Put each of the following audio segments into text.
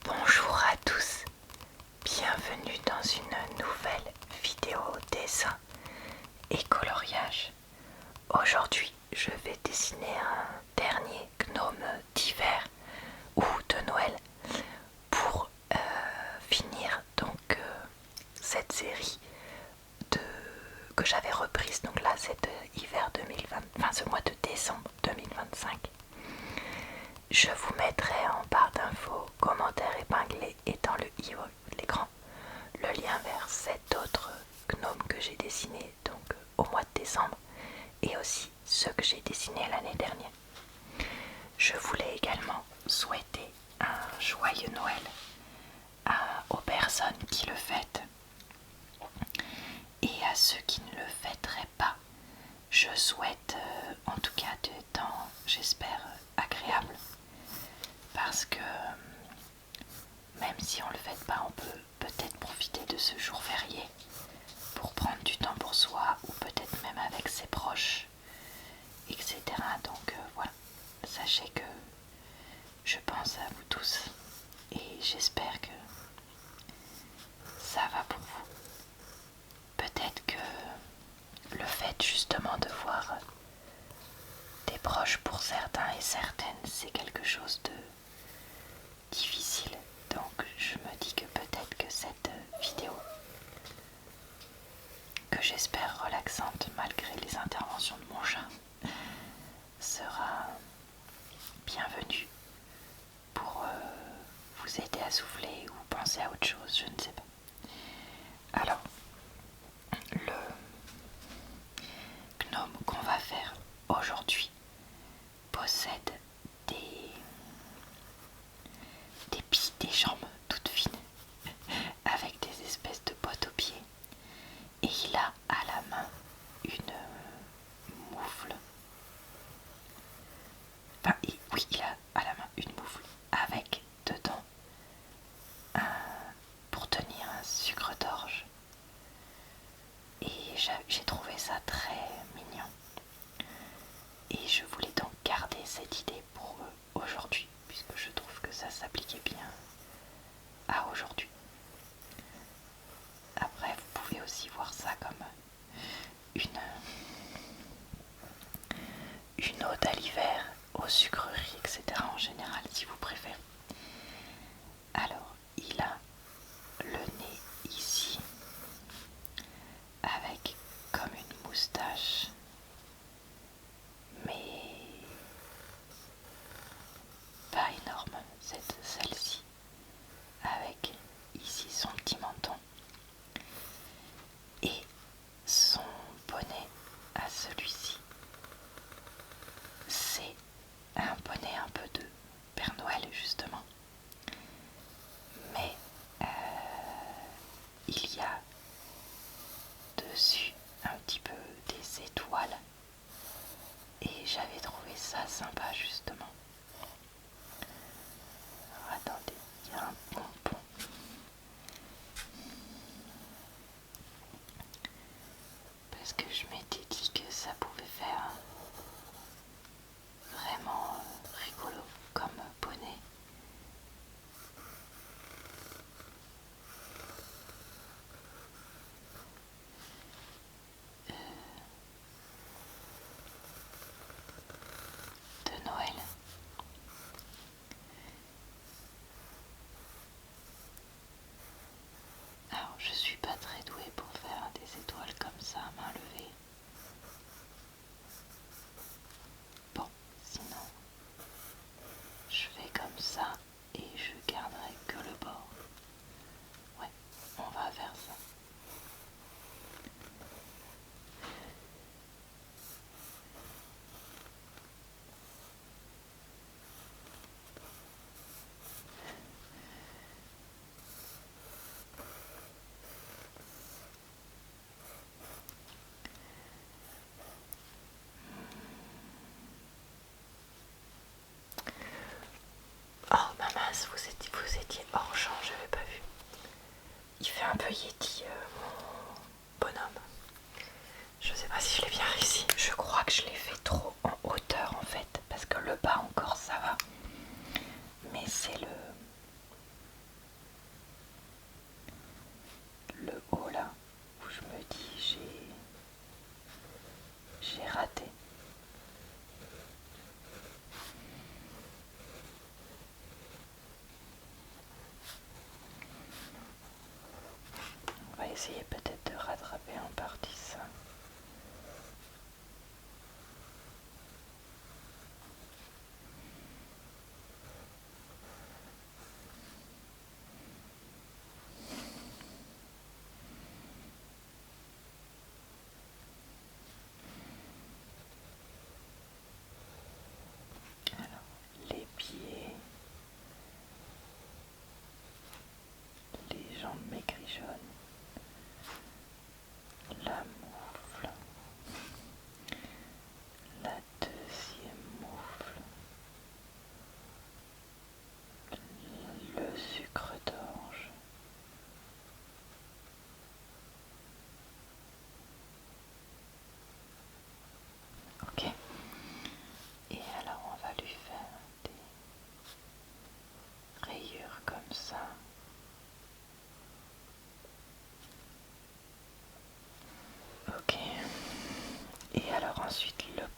Bonjour à tous, bienvenue dans une nouvelle vidéo dessin et coloriage. Aujourd'hui, je vais dessiner un dernier gnome d'hiver ou de Noël pour finir donc cette série que j'avais reprise. Donc là, c'est hiver 2020, enfin ce mois de décembre 2025. Je vous mettrai en barre d'infos, commentaires épinglés et dans le i de l'écran le lien vers cet autre gnome que j'ai dessiné donc au mois de décembre et aussi ceux que j'ai dessinés l'année dernière. Je voulais également souhaiter un joyeux Noël aux personnes qui le fêtent et à ceux qui ne le fêteraient pas. Je souhaite en tout cas des temps, j'espère, agréables. Parce que même si on ne le fait pas, on peut peut-être profiter de ce jour férié pour prendre du temps pour soi ou peut-être même avec ses proches, etc. Donc voilà, sachez que je pense à vous tous et j'espère que ça va pour vous. Peut-être que le fait justement de voir des proches pour certains et certaines, c'est quelque chose de difficile. Donc je me dis que peut-être que cette vidéo, que j'espère relaxante malgré les interventions de mon chat, sera bienvenue pour vous aider à souffler ou penser à autre chose, je ne sais pas. Alors, le gnome qu'on va faire aujourd'hui possède des jambes toutes fines avec des espèces de bottes aux pieds et il a à la main une moufle. Enfin, oui, il a à la main une moufle avec dedans pour tenir un sucre d'orge et j'ai trouvé ça très mignon et je voulais donc garder cette idée pour aujourd'hui puisque je trouve que ça s'appliquait bien à aujourd'hui. Après, vous pouvez aussi voir ça comme une ode à l'hiver, aux sucreries, etc. en général, si vous préférez. Alors, il a le nez ici, avec comme une moustache, mais pas énorme, celle-ci, avec ici son petit menton. Et son bonnet à celui-ci, c'est un bonnet un peu de Père Noël justement, mais il y a dessus un petit peu des étoiles et j'avais trouvé ça sympa justement. Alors, attendez, il y a un pompon. Parce que je m'étais dit que ça pouvait faire vraiment rigolo comme bonnet. De Noël. Alors je suis pas très douée pour faire des étoiles comme ça à main levée. Bon, sinon je fais comme ça et je garderai que le bord. Ouais, on va faire ça. Oh ma mince, vous étiez hors champ, j'avais pas vu. Il fait un peu yéti mon bonhomme. Je sais pas si je l'ai bien réussi. Je crois que je l'ai fait trop en hauteur en fait. Parce que le bas encore ça va. Mais c'est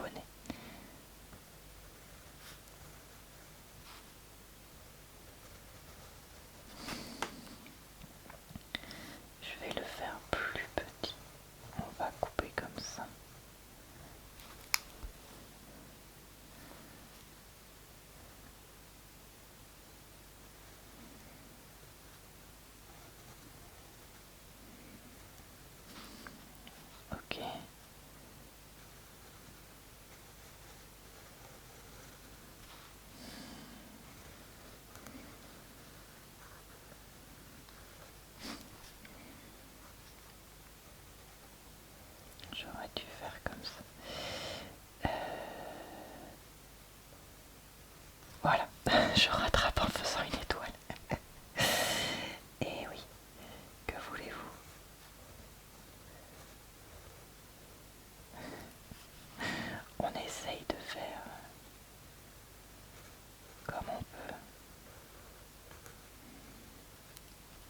abonner. Je vais le faire plus petit. On va couper comme ça. Ok. J'aurais dû faire comme ça. Voilà, je rattrape en faisant une étoile. Et oui, que voulez-vous? On essaye de faire comme on peut.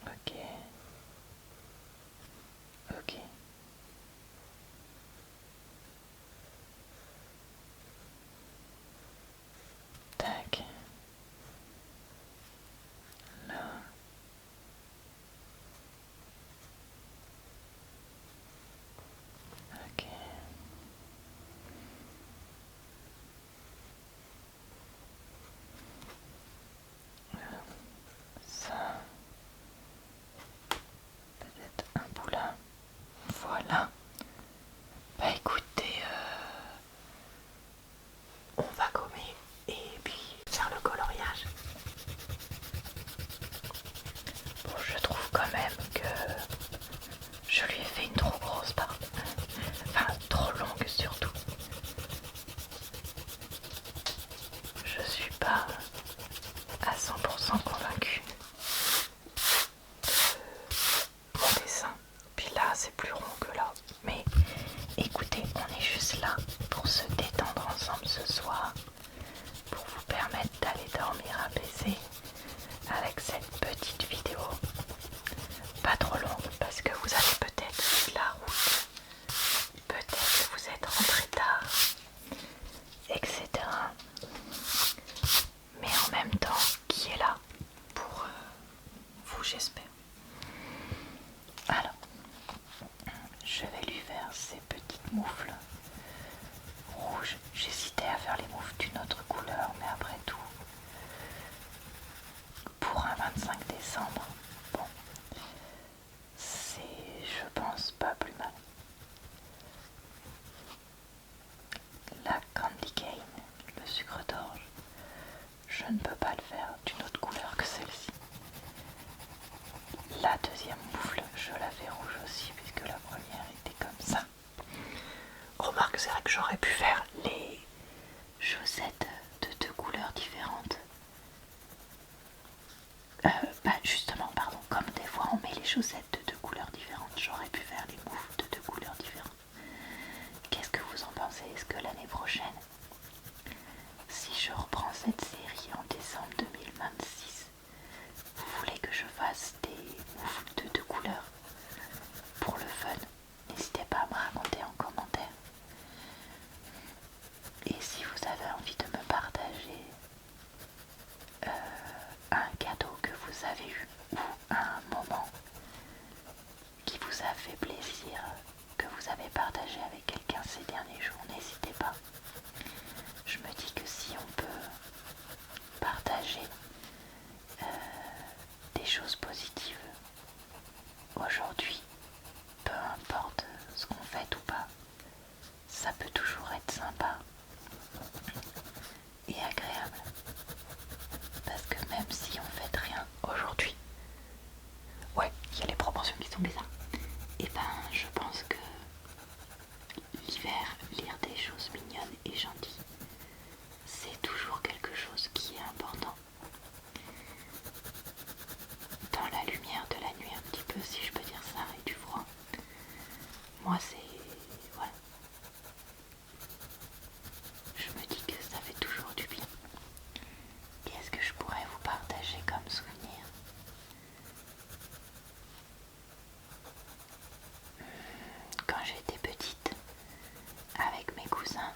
Ok. Ok. Tac. Là. Ok. Ça. Peut-être un bout là. Voilà. Bah écoutez, on va gommer et puis faire le coloriage. Bon, je trouve quand même que je lui ai fait une trop grosse barbe. Enfin, trop longue surtout. Je suis pas à 100% convaincue de mon dessin. Puis là, c'est plus rond que là. Mais écoutez, on est juste là pour se détendre ensemble ce soir, pour vous permettre d'aller dormir apaisé avec cette petite vidéo. Pas trop longue parce que vous avez peut-être fait de la route, peut-être que vous êtes rentré tard, etc. Mais en même temps, qui est là pour vous, j'espère. Alors, je vais lui faire ces petites moufles rouges. J'hésitais à faire les moufles d'une autre couleur, mais après tout, pour un 25 décembre, bon, c'est, je pense, pas plus mal. La candy cane, le sucre d'orge, je ne peux pas le faire d'une autre couleur que celle-ci. La deuxième moufle, je la fais rouge aussi puisque la première était comme ça. Remarque, c'est vrai que j'aurais pu faire les chaussettes de deux couleurs différentes. Bah justement, pardon, comme des fois on met les chaussettes de deux couleurs différentes, j'aurais pu faire les moufles de deux couleurs différentes. Qu'est-ce que vous en pensez? Est-ce que l'année prochaine, si je reprends cette série en décembre 2026, vous voulez que je fasse des moufles de deux couleurs pour le fun? N'hésitez pas à me raconter en commentaire. Et si vous avez envie de me partager un cadeau que vous avez eu ou un moment qui vous a fait plaisir, que vous avez partagé avec quelqu'un ces derniers jours, n'hésitez pas. Je me dis que si on peut partager des choses positives aujourd'hui, peu importe ce qu'on fait ou pas, ça peut toujours être sympa et agréable. Parce que même si on fait rien aujourd'hui, ouais, il y a les proportions qui sont bizarres, et ben je pense que l'hiver, lire des choses mignonnes et gentilles, c'est toujours quelque chose qui est important. Dans la lumière de la nuit un petit peu, si je peux dire ça, et du froid, moi c'est... voilà. Je me dis que ça fait toujours du bien. Qu'est-ce que je pourrais vous partager comme souvenir? Quand j'étais petite, avec mes cousins,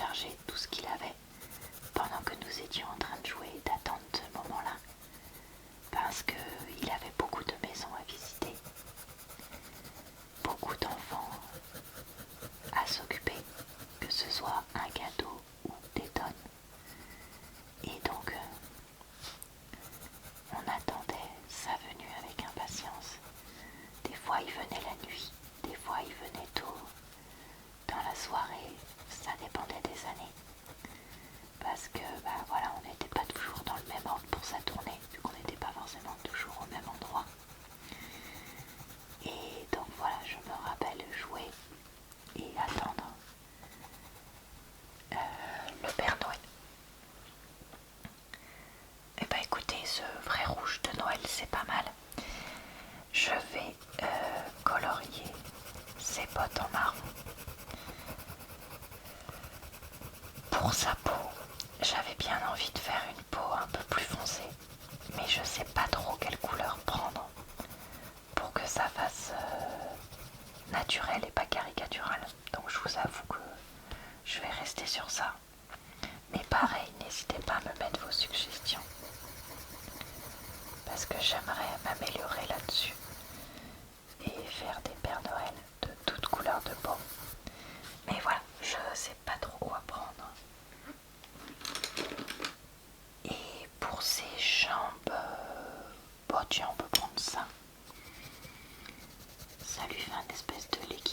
télécharger tout ce qu'il avait pendant que nous étions en train de jouer et d'attendre ce moment-là, parce qu'il avait beaucoup de maisons à visiter, beaucoup d'enfants à s'occuper, que ce soit un gâteau ou des tonnes. Et donc on attendait sa venue avec impatience. Des fois il venait la nuit, des fois il venait tôt dans la soirée, ça dépendait des années. Parce que voilà, on n'était pas toujours dans le même ordre pour sa tournée, vu qu'on n'était pas forcément toujours au même endroit. Et donc voilà, je me rappelle jouer et attendre le Père Noël. Et bah écoutez, ce vrai rouge de Noël c'est pas mal. Je vais colorier ses bottes en marron. Pour sa peau, j'avais bien envie de faire une peau un peu plus foncée, mais je sais pas trop quelle couleur prendre pour que ça fasse naturel et pas caricatural. Donc je vous avoue que je vais rester sur ça. Mais pareil, n'hésitez pas à me mettre vos suggestions, parce que j'aimerais m'améliorer là-dessus et faire des Pères Noël de toutes couleurs de peau. Mais voilà, je sais pas trop quoi prendre. Et pour ses jambes, bon tiens, on peut prendre ça. Ça lui fait un espèce de legging.